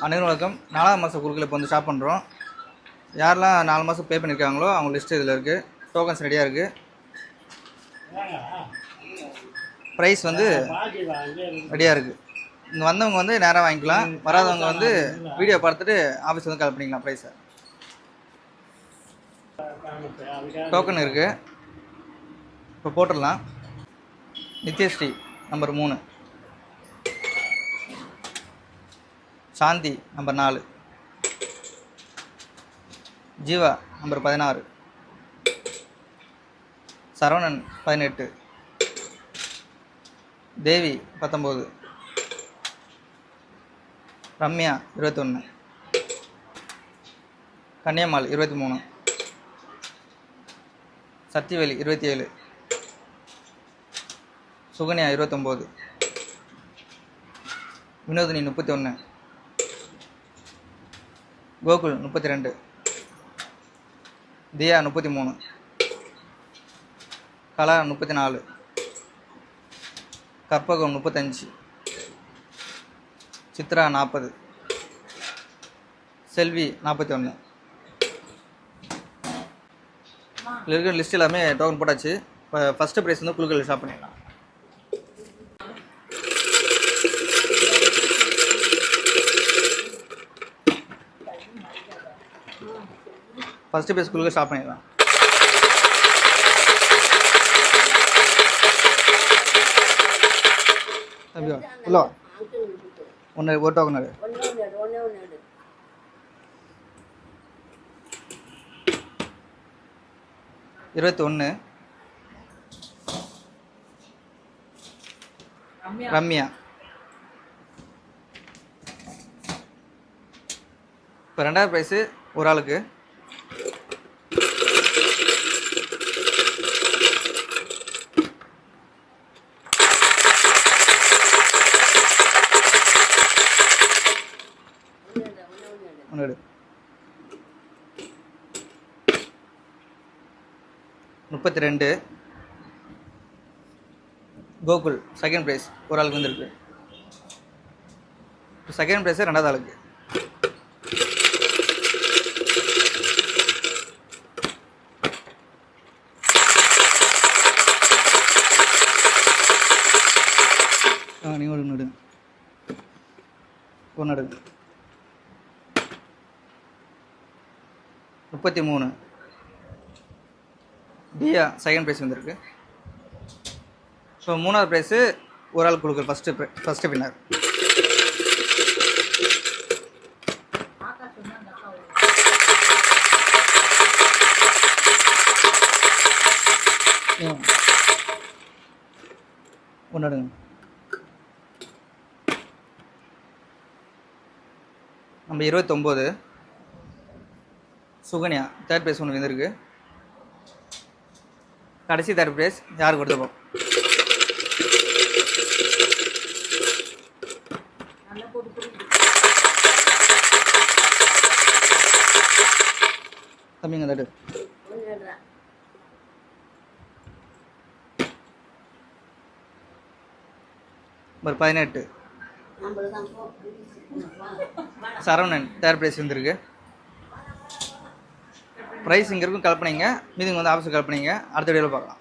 அனைவரும் வணக்கம். 4ஆம் மாத குழுக்கள் இப்போ வந்து ஸ்டார்ட் பண்ணுறோம். யாரெல்லாம் 4 மாதம் பே பண்ணியிருக்காங்களோ அவங்க லிஸ்ட்டு இதில் இருக்குது. டோக்கன்ஸ் ரெடியாக இருக்குது. ப்ரைஸ் வந்து ரெடியாக இருக்குது. இங்கே வந்தவங்க வந்து நேராக வாங்கிக்கலாம். வராதவங்க வந்து வீடியோ பார்த்துட்டு ஆஃபீஸ் வந்து கால் பண்ணிக்கலாம். ப்ரைஸை டோக்கன் இருக்குது, இப்போ போட்டுடலாம். நித்யஸ்ரீ நம்பர் 3, சாந்தி நம்பர் 4, ஜீவா நம்பர் 16, சரவணன் 18, தேவி 19, ரம்யா 21, கன்னியம்மாள் 23, சத்தியவேலி 27, சுகன்யா 29, வினோதினி 31, கோகுல் 32, தியா 33, கலா 34, கற்பகம் 35, சித்ரா 40, செல்வி 41. இதில் இருக்கிற லிஸ்ட் எல்லாமே டோக்கன் போட்டாச்சு. இப்போ ஃபஸ்ட்டு ப்ரைஸ் வந்து குழுக்கள் ஸ்டாப் பண்ணிடலாம். ஃபஸ்ட்டு ப்ரைஸ் குழுக்கள் ஸ்டாப் பண்ணிடலாம். தம்பியா இல்லை ஒன்று ஒரு டோக்கன் அது 21, ரம்யா. இப்போ 2வது ப்ரைஸு ஒரு ஆளுக்கு. ஒன்று 32, கோகுல் செகண்ட் ப்ரைஸ் ஒரு ஆளுக்கு வந்துருக்கு. செகண்ட் ப்ரைஸு 2வது ஆளுக்கு. நீங்கள் ஒன்று நடுங்க, ஒன்று நடுங்க. 33, தியா செகண்ட் ப்ரைஸ் வந்திருக்கு. ஸோ 3வது ப்ரைஸு ஒரு ஆள் கொடுக்குற ஃபஸ்ட்டு வின்னர். ஒன்றுடுங்க. நம்ம 29, சுகன்யா தேர்ட் ப்ரைஸ் ஒன்று வந்திருக்கு. கடைசி தேர்ட் ப்ரைஸ் யாருக்கு கொடுத்துப்போம்? தம்பிங்க தட்டு நம்பர் 18, சரவணன் தேர்ட் ப்ரைஸ் வந்துருக்கு. ப்ரைஸ் இங்கே இருக்கும், கல்பனைங்க. மீதிங்க வந்து ஆஃபீஸுக்கு கல்பனைங்க. அடுத்த வீடியோவில் பார்க்கலாம்.